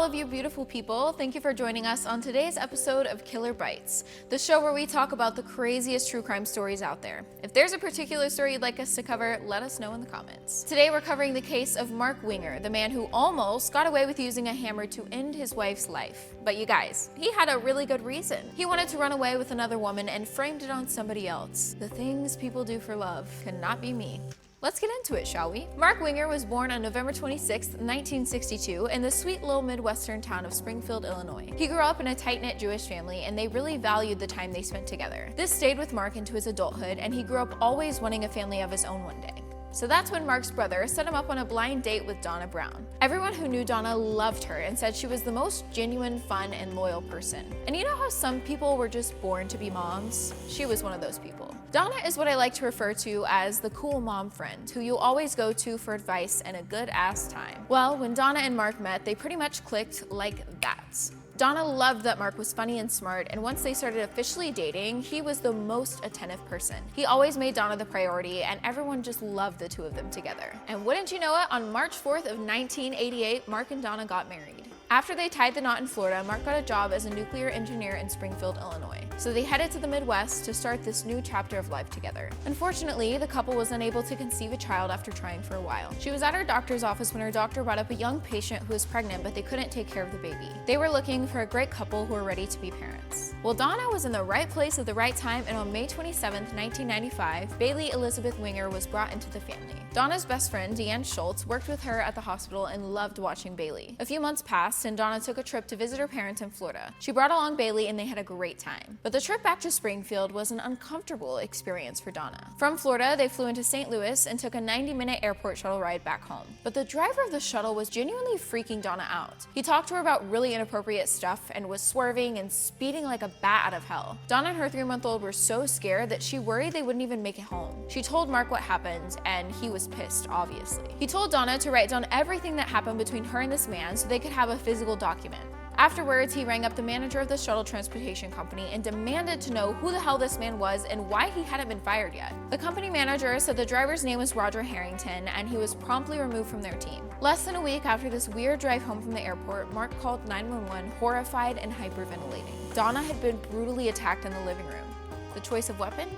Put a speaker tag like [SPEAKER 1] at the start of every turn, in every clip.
[SPEAKER 1] of you beautiful people, thank you for joining us on today's episode of Killer Bites, the show where we talk about the craziest true crime stories out there. If there's a particular story you'd like us to cover, let us know in the comments. Today we're covering the case of Mark Winger, the man who almost got away with using a hammer to end his wife's life. But you guys, he had a really good reason. He wanted to run away with another woman and framed it on somebody else. The things people do for love cannot be me. Let's get into it, shall we? Mark Winger was born on November 26, 1962, in the sweet little Midwestern town of Springfield, Illinois. He grew up in a tight-knit Jewish family, and they really valued the time they spent together. This stayed with Mark into his adulthood, and he grew up always wanting a family of his own one day. So that's when Mark's brother set him up on a blind date with Donnah Brown. Everyone who knew Donnah loved her and said she was the most genuine, fun, and loyal person. And you know how some people were just born to be moms? She was one of those people. Donnah is what I like to refer to as the cool mom friend, who you always go to for advice and a good ass time. Well, when Donnah and Mark met, they pretty much clicked like that. Donnah loved that Mark was funny and smart, and once they started officially dating, he was the most attentive person. He always made Donnah the priority, and everyone just loved the two of them together. And wouldn't you know it, on March 4th of 1988, Mark and Donnah got married. After they tied the knot in Florida, Mark got a job as a nuclear engineer in Springfield, Illinois. So they headed to the Midwest to start this new chapter of life together. Unfortunately, the couple was unable to conceive a child after trying for a while. She was at her doctor's office when her doctor brought up a young patient who was pregnant, but they couldn't take care of the baby. They were looking for a great couple who were ready to be parents. Well, Donnah was in the right place at the right time, and on May 27th, 1995, Bailey Elizabeth Winger was brought into the family. Donnah's best friend, Deanne Schultz, worked with her at the hospital and loved watching Bailey. A few months passed, and Donnah took a trip to visit her parents in Florida. She brought along Bailey, and they had a great time. But the trip back to Springfield was an uncomfortable experience for Donnah. From Florida, they flew into St. Louis and took a 90-minute airport shuttle ride back home. But the driver of the shuttle was genuinely freaking Donnah out. He talked to her about really inappropriate stuff and was swerving and speeding like a bat out of hell. Donnah and her 3-month-old were so scared that she worried they wouldn't even make it home. She told Mark what happened, and he was pissed, obviously. He told Donnah to write down everything that happened between her and this man so they could have a physical document. Afterwards, he rang up the manager of the shuttle transportation company and demanded to know who the hell this man was and why he hadn't been fired yet. The company manager said the driver's name was Roger Harrington, and he was promptly removed from their team. Less than a week after this weird drive home from the airport, Mark called 911, horrified and hyperventilating. Donnah had been brutally attacked in the living room. The choice of weapon?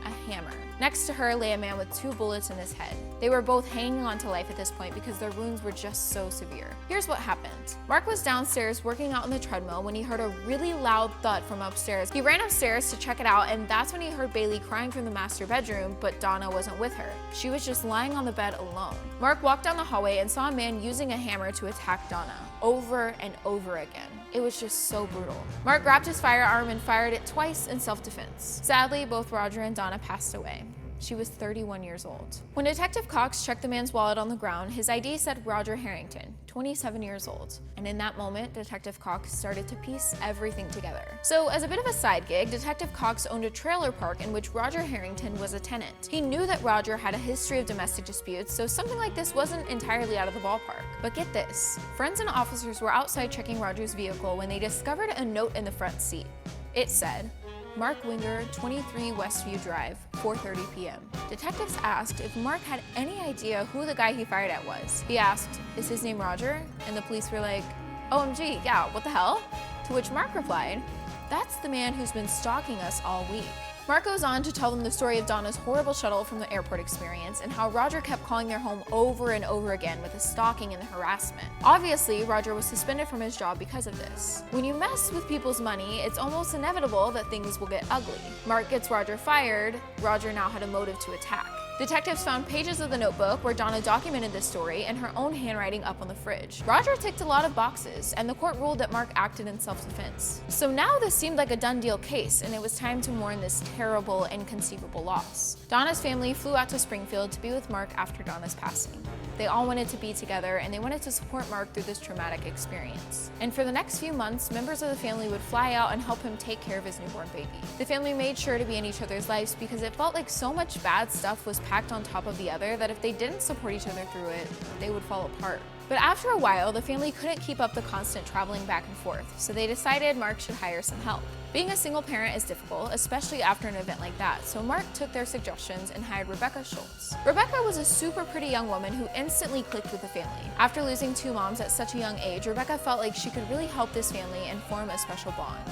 [SPEAKER 1] A hammer. Next to her lay a man with 2 bullets in his head. They were both hanging on to life at this point because their wounds were just so severe. Here's what happened. Mark was downstairs working out on the treadmill when he heard a really loud thud from upstairs. He ran upstairs to check it out, and that's when he heard Bailey crying from the master bedroom, but Donnah wasn't with her. She was just lying on the bed alone. Mark walked down the hallway and saw a man using a hammer to attack Donnah over and over again. It was just so brutal. Mark grabbed his firearm and fired it twice in self-defense. Sadly, both Roger and Donnah passed away. She was 31 years old. When Detective Cox checked the man's wallet on the ground, his ID said Roger Harrington, 27 years old. And in that moment, Detective Cox started to piece everything together. So as a bit of a side gig, Detective Cox owned a trailer park in which Roger Harrington was a tenant. He knew that Roger had a history of domestic disputes, so something like this wasn't entirely out of the ballpark. But get this, friends and officers were outside checking Roger's vehicle when they discovered a note in the front seat. It said, Mark Winger, 23 Westview Drive, 4:30 p.m. Detectives asked if Mark had any idea who the guy he fired at was. He asked, "Is his name Roger?" And the police were like, "OMG, yeah, what the hell?" To which Mark replied, "That's the man who's been stalking us all week." Mark goes on to tell them the story of Donnah's horrible shuttle from the airport experience and how Roger kept calling their home over and over again with the stalking and the harassment. Obviously, Roger was suspended from his job because of this. When you mess with people's money, it's almost inevitable that things will get ugly. Mark gets Roger fired. Roger now had a motive to attack. Detectives found pages of the notebook where Donnah documented this story and her own handwriting up on the fridge. Roger ticked a lot of boxes, and the court ruled that Mark acted in self-defense. So now this seemed like a done deal case, and it was time to mourn this terrible, inconceivable loss. Donnah's family flew out to Springfield to be with Mark after Donnah's passing. They all wanted to be together, and they wanted to support Mark through this traumatic experience. And for the next few months, members of the family would fly out and help him take care of his newborn baby. The family made sure to be in each other's lives because it felt like so much bad stuff was packed on top of the other that if they didn't support each other through it, they would fall apart. But after a while, the family couldn't keep up the constant traveling back and forth, so they decided Mark should hire some help. Being a single parent is difficult, especially after an event like that, so Mark took their suggestions and hired Rebecca Schultz. Rebecca was a super pretty young woman who instantly clicked with the family. After losing 2 moms at such a young age, Rebecca felt like she could really help this family and form a special bond.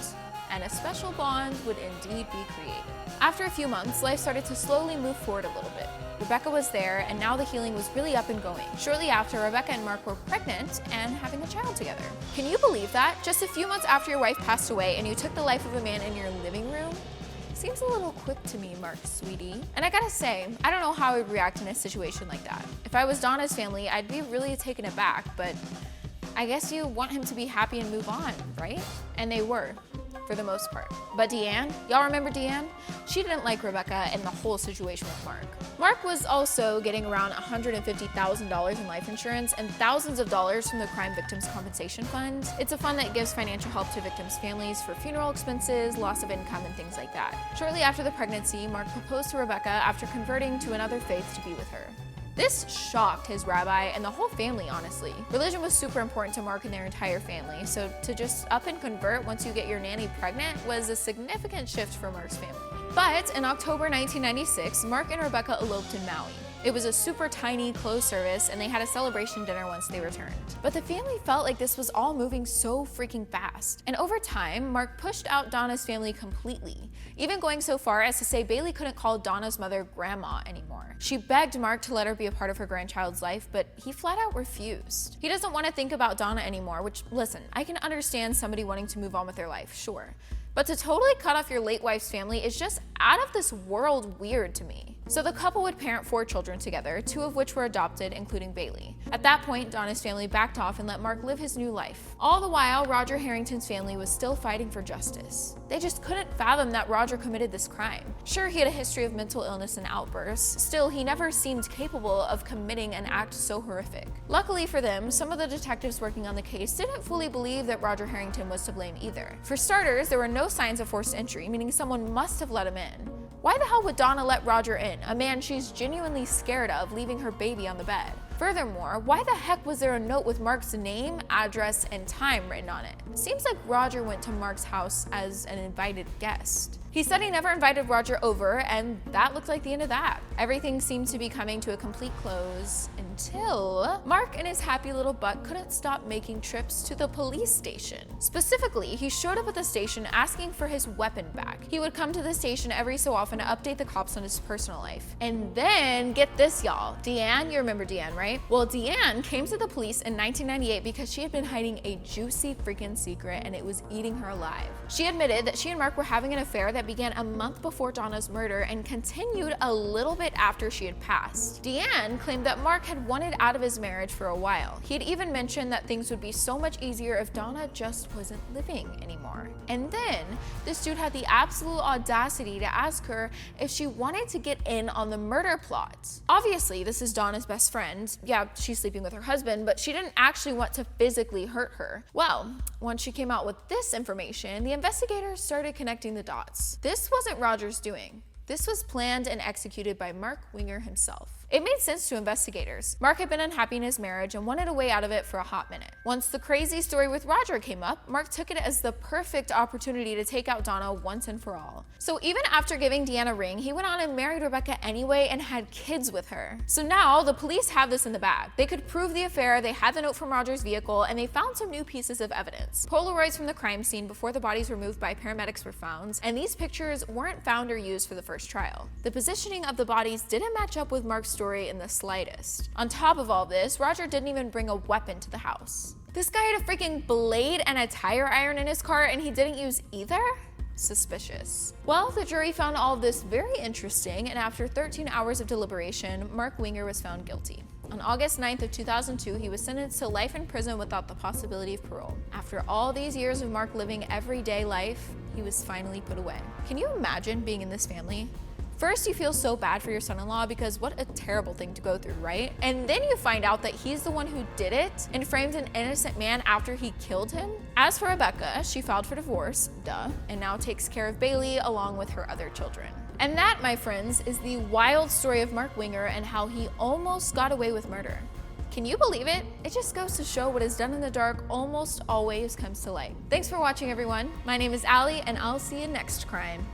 [SPEAKER 1] And a special bond would indeed be created. After a few months, life started to slowly move forward a little bit. Rebecca was there, and now the healing was really up and going. Shortly after, Rebecca and Mark were pregnant and having a child together. Can you believe that? Just a few months after your wife passed away and you took the life of a man in your living room? Seems a little quick to me, Mark, sweetie. And I gotta say, I don't know how I would react in a situation like that. If I was Donnah's family, I'd be really taken aback, but I guess you want him to be happy and move on, right? And they were, for the most part. But Deanne, y'all remember Deanne? She didn't like Rebecca and the whole situation with Mark. Mark was also getting around $150,000 in life insurance and thousands of dollars from the Crime Victims Compensation Fund. It's a fund that gives financial help to victims' families for funeral expenses, loss of income, and things like that. Shortly after the pregnancy, Mark proposed to Rebecca after converting to another faith to be with her. This shocked his rabbi and the whole family, honestly. Religion was super important to Mark and their entire family, so to just up and convert once you get your nanny pregnant was a significant shift for Mark's family. But in October 1996, Mark and Rebecca eloped in Maui. It was a super tiny, closed service, and they had a celebration dinner once they returned. But the family felt like this was all moving so freaking fast. And over time, Mark pushed out Donnah's family completely, even going so far as to say Bailey couldn't call Donnah's mother grandma anymore. She begged Mark to let her be a part of her grandchild's life, but he flat out refused. He doesn't want to think about Donnah anymore, which, listen, I can understand somebody wanting to move on with their life, sure. But to totally cut off your late wife's family is just out of this world weird to me. So the couple would parent 4 children together, 2 of which were adopted, including Bailey. At that point, Donnah's family backed off and let Mark live his new life. All the while, Roger Harrington's family was still fighting for justice. They just couldn't fathom that Roger committed this crime. Sure, he had a history of mental illness and outbursts. Still, he never seemed capable of committing an act so horrific. Luckily for them, some of the detectives working on the case didn't fully believe that Roger Harrington was to blame either. For starters, there were no signs of forced entry, meaning someone must have let him in. Why the hell would Donnah let Roger in, a man she's genuinely scared of leaving her baby on the bed? Furthermore, why the heck was there a note with Mark's name, address, and time written on it? Seems like Roger went to Mark's house as an invited guest. He said he never invited Roger over, and that looked like the end of that. Everything seemed to be coming to a complete close until Mark and his happy little butt couldn't stop making trips to the police station. Specifically, he showed up at the station asking for his weapon back. He would come to the station every so often to update the cops on his personal life. And then, get this y'all, Deanne, you remember Deanne, right? Well, Deanne came to the police in 1998 because she had been hiding a juicy freaking secret and it was eating her alive. She admitted that she and Mark were having an affair that began a month before Donnah's murder and continued a little bit after she had passed. Deanne claimed that Mark had wanted out of his marriage for a while. He had even mentioned that things would be so much easier if Donnah just wasn't living anymore. And then, this dude had the absolute audacity to ask her if she wanted to get in on the murder plot. Obviously, this is Donnah's best friend. Yeah, she's sleeping with her husband, but she didn't actually want to physically hurt her. Well, once she came out with this information, the investigators started connecting the dots. This wasn't Roger's doing. This was planned and executed by Mark Winger himself. It made sense to investigators. Mark had been unhappy in his marriage and wanted a way out of it for a hot minute. Once the crazy story with Roger came up, Mark took it as the perfect opportunity to take out Donnah once and for all. So even after giving Deanne a ring, he went on and married Rebecca anyway and had kids with her. So now the police have this in the bag. They could prove the affair, they had the note from Roger's vehicle, and they found some new pieces of evidence. Polaroids from the crime scene before the bodies were moved by paramedics were found, and these pictures weren't found or used for the first trial. The positioning of the bodies didn't match up with Mark's story in the slightest. On top of all this, Roger didn't even bring a weapon to the house. This guy had a freaking blade and a tire iron in his car and he didn't use either? Suspicious. Well, the jury found all of this very interesting, and after 13 hours of deliberation, Mark Winger was found guilty. On August 9th of 2002, he was sentenced to life in prison without the possibility of parole. After all these years of Mark living everyday life, he was finally put away. Can you imagine being in this family? First, you feel so bad for your son-in-law because what a terrible thing to go through, right? And then you find out that he's the one who did it and framed an innocent man after he killed him. As for Rebecca, she filed for divorce, duh, and now takes care of Bailey along with her other children. And that, my friends, is the wild story of Mark Winger and how he almost got away with murder. Can you believe it? It just goes to show what is done in the dark almost always comes to light. Thanks for watching, everyone. My name is Allie, and I'll see you next crime.